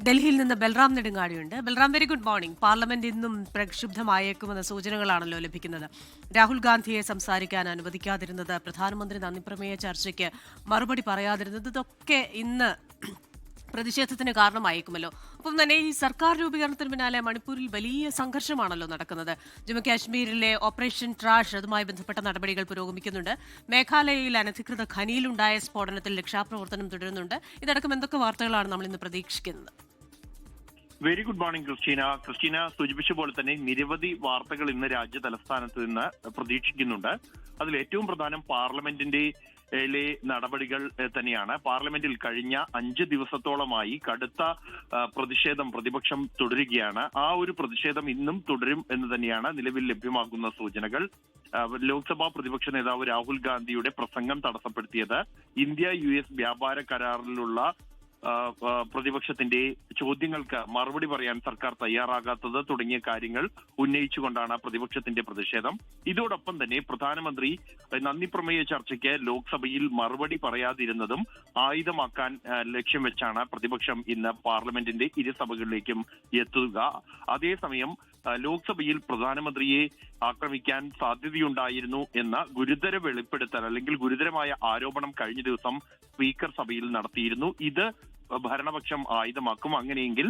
ഡൽഹിയിൽ നിന്ന് ബൽറാം നെടുങ്ങാടിയുണ്ട്. Balram, very good morning. Parliament ഇന്നും പ്രക്ഷുബ്ധമായേക്കുമെന്ന സൂചനകളാണല്ലോ ലഭിക്കുന്നത്. രാഹുൽ ഗാന്ധിയെ സംസാരിക്കാൻ അനുവദിക്കാതിരുന്നത്, പ്രധാനമന്ത്രി നന്ദിപ്രമേയ ചർച്ചയ്ക്ക് മറുപടി പറയാതിരുന്നത്, ഇതൊക്കെ ഇന്ന് പ്രതിഷേധത്തിന് കാരണമായേക്കുമല്ലോ. ഒപ്പം തന്നെ ഈ സർക്കാർ രൂപീകരണത്തിന് പിന്നാലെ മണിപ്പൂരിൽ വലിയ സംഘർഷമാണല്ലോ നടക്കുന്നത്. ജമ്മു കാശ്മീരിലെ ഓപ്പറേഷൻ ട്രാഷ്, അതുമായി ബന്ധപ്പെട്ട നടപടികൾ പുരോഗമിക്കുന്നുണ്ട്. മേഘാലയയിൽ അനധികൃത ഖനിയിലുണ്ടായ സ്ഫോടനത്തിൽ രക്ഷാപ്രവർത്തനം തുടരുന്നുണ്ട്. ഇതടക്കം എന്തൊക്കെ വാർത്തകളാണ് നമ്മൾ ഇന്ന് പ്രതീക്ഷിക്കുന്നത്? വെരി ഗുഡ് മോർണിംഗ് ക്രിസ്റ്റീന സൂചിപ്പിച്ച പോലെ തന്നെ നിരവധി വാർത്തകൾ ഇന്ന് രാജ്യ തലസ്ഥാനത്ത് നിന്ന് പ്രതീക്ഷിക്കുന്നുണ്ട്. അതിൽ ഏറ്റവും പ്രധാനം പാർലമെന്റിന്റെ നടപടികൾ തന്നെയാണ്. പാർലമെന്റിൽ കഴിഞ്ഞ 5 ദിവസത്തോളമായി കടുത്ത പ്രതിപക്ഷം തുടരുകയാണ്. ആ ഒരു പ്രതിഷേധം ഇന്നും തുടരും എന്ന് തന്നെയാണ് നിലവിൽ ലഭ്യമാകുന്ന സൂചനകൾ. ലോക്സഭാ പ്രതിപക്ഷ നേതാവ് രാഹുൽ ഗാന്ധിയുടെ പ്രസംഗം തടസ്സപ്പെടുത്തിയത്, ഇന്ത്യ-US വ്യാപാര കരാറിലുള്ള പ്രതിപക്ഷത്തിന്റെ ചോദ്യങ്ങൾക്ക് മറുപടി പറയാൻ സർക്കാർ തയ്യാറാകാത്തത് തുടങ്ങിയ കാര്യങ്ങൾ ഉന്നയിച്ചുകൊണ്ടാണ് പ്രതിപക്ഷത്തിന്റെ പ്രതിഷേധം. ഇതോടൊപ്പം തന്നെ പ്രധാനമന്ത്രി നന്ദിപ്രമേയ ചർച്ചയ്ക്ക് ലോക്സഭയിൽ മറുപടി പറയാതിരുന്നതും ആയുധമാക്കാൻ ലക്ഷ്യം വെച്ചാണ് പ്രതിപക്ഷം ഇന്ന് പാർലമെന്റിന്റെ ഇരുസഭകളിലേക്കും എത്തുക. അതേസമയം ലോക്സഭയിൽ പ്രധാനമന്ത്രിയെ ആക്രമിക്കാൻ സാധ്യതയുണ്ടായിരുന്നു എന്ന ഗുരുതര വെളിപ്പെടുത്തൽ അല്ലെങ്കിൽ ഗുരുതരമായ ആരോപണം കഴിഞ്ഞ ദിവസം സ്പീക്കർ സഭയിൽ നടത്തിയിരുന്നു. ഇത് ഭരണപക്ഷം ആയുധമാക്കും. അങ്ങനെയെങ്കിൽ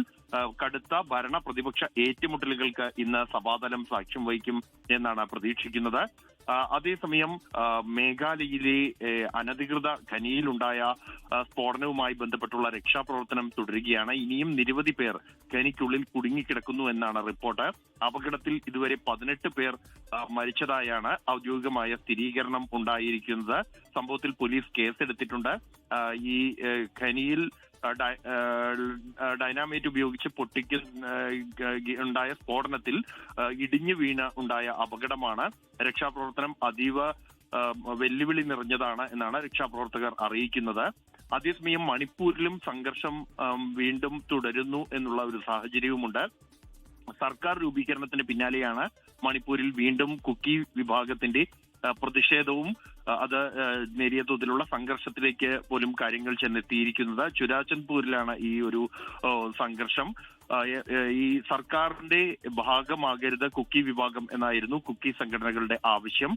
കടുത്ത ഭരണ പ്രതിപക്ഷ ഏറ്റുമുട്ടലുകൾക്ക് ഇന്ന് സഭാതലം സാക്ഷ്യം വഹിക്കും എന്നാണ് പ്രതീക്ഷിക്കുന്നത്. അതേസമയം മേഘാലയയിലെ അനധികൃത ഖനിയിലുണ്ടായ സ്ഫോടനവുമായി ബന്ധപ്പെട്ടുള്ള രക്ഷാപ്രവർത്തനം തുടരുകയാണ്. ഇനിയും നിരവധി പേർ ഖനിക്കുള്ളിൽ കുടുങ്ങിക്കിടക്കുന്നു എന്നാണ് റിപ്പോർട്ട്. അപകടത്തിൽ ഇതുവരെ 18 പേർ മരിച്ചതായാണ് ഔദ്യോഗികമായ സ്ഥിരീകരണം ഉണ്ടായിരിക്കുന്നത്. സംഭവത്തിൽ പോലീസ് കേസെടുത്തിട്ടുണ്ട്. ഈ ഖനിയിൽ ഡൈനാമൈറ്റ് ഉപയോഗിച്ച് ഉണ്ടായ സ്ഫോടനത്തിൽ ഇടിഞ്ഞു വീണ് ഉണ്ടായ അപകടമാണ്. രക്ഷാപ്രവർത്തനം അതീവ വെല്ലുവിളി നിറഞ്ഞതാണ് എന്നാണ് രക്ഷാപ്രവർത്തകർ അറിയിക്കുന്നത്. അതേസമയം മണിപ്പൂരിലും സംഘർഷം വീണ്ടും തുടരുന്നു എന്നുള്ള ഒരു സാഹചര്യവുമുണ്ട്. സർക്കാർ രൂപീകരണത്തിന് പിന്നാലെയാണ് മണിപ്പൂരിൽ വീണ്ടും കുക്കി വിഭാഗത്തിന്റെ പ്രതിഷേധവും അത് നേരിയ തോതിലുള്ള സംഘർഷത്തിലേക്ക് പോലും കാര്യങ്ങൾ ചെന്നെത്തിയിരിക്കുന്നത്. ചുരാചന്ദ്പൂരിലാണ് ഈ ഒരു സംഘർഷം. ഈ സർക്കാരിന്റെ ഭാഗമാകരുത് കുക്കി വിഭാഗം എന്നായിരുന്നു കുക്കി സംഘടനകളുടെ ആവശ്യം.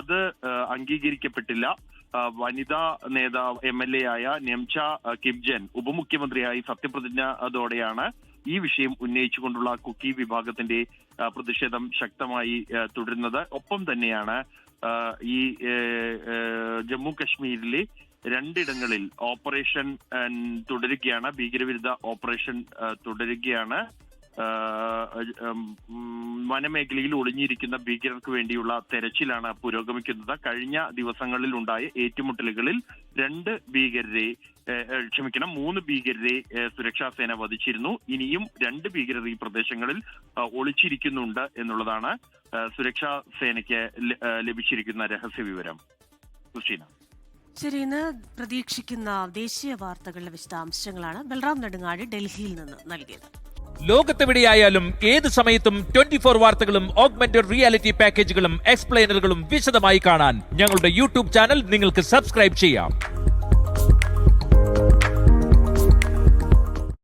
അത് അംഗീകരിക്കപ്പെട്ടില്ല. വനിതാ നേതാവ് MLA ആയ നെംച കിബ്ജൻ ഉപമുഖ്യമന്ത്രിയായി സത്യപ്രതിജ്ഞയോടെയാണ് ഈ വിഷയം ഉന്നയിച്ചുകൊണ്ടുള്ള കുക്കി വിഭാഗത്തിന്റെ പ്രതിഷേധം ശക്തമായി തുടരുന്നത്. ഒപ്പം തന്നെയാണ് ഈ ജമ്മു കശ്മീരിലെ 2 ഇടങ്ങളിൽ ഓപ്പറേഷൻ തുടരുകയാണ്. ഭീകരവിരുദ്ധ ഓപ്പറേഷൻ തുടരുകയാണ്. വനമേഖലയിൽ ഒളിഞ്ഞിരിക്കുന്ന ഭീകരർക്ക് വേണ്ടിയുള്ള തെരച്ചിലാണ് പുരോഗമിക്കുന്നത്. കഴിഞ്ഞ ദിവസങ്ങളിൽ ഉണ്ടായ ഏറ്റുമുട്ടലുകളിൽ 3 ഭീകരരെ സുരക്ഷാ സേന വധിച്ചിരുന്നു. ഇനിയും 2 ഭീകരർ ഈ പ്രദേശങ്ങളിൽ ഒളിച്ചിരിക്കുന്നുണ്ട് എന്നുള്ളതാണ് സുരക്ഷാ സേനയ്ക്ക് ലഭിച്ചിരിക്കുന്ന രഹസ്യ വിവരം. ക്രിസ്റ്റീന, ശരി, ഇന്ന് പ്രതീക്ഷിക്കുന്ന ദേശീയ വാർത്തകളുടെ വിശദാംശങ്ങളാണ് ബൽറാം നെടുങ്ങാടി ഡൽഹിയിൽ നിന്ന് നൽകിയത്. ലോകത്തെവിടെയായാലും ഏത് സമയത്തും 24 വാർത്തകളും ഓഗ്മെന്റഡ് റിയാലിറ്റി പാക്കേജുകളും എക്സ്പ്ലെയിനറുകളും വിശദമായി കാണാൻ ഞങ്ങളുടെ യൂട്യൂബ് ചാനൽ നിങ്ങൾക്ക് സബ്സ്ക്രൈബ് ചെയ്യാം.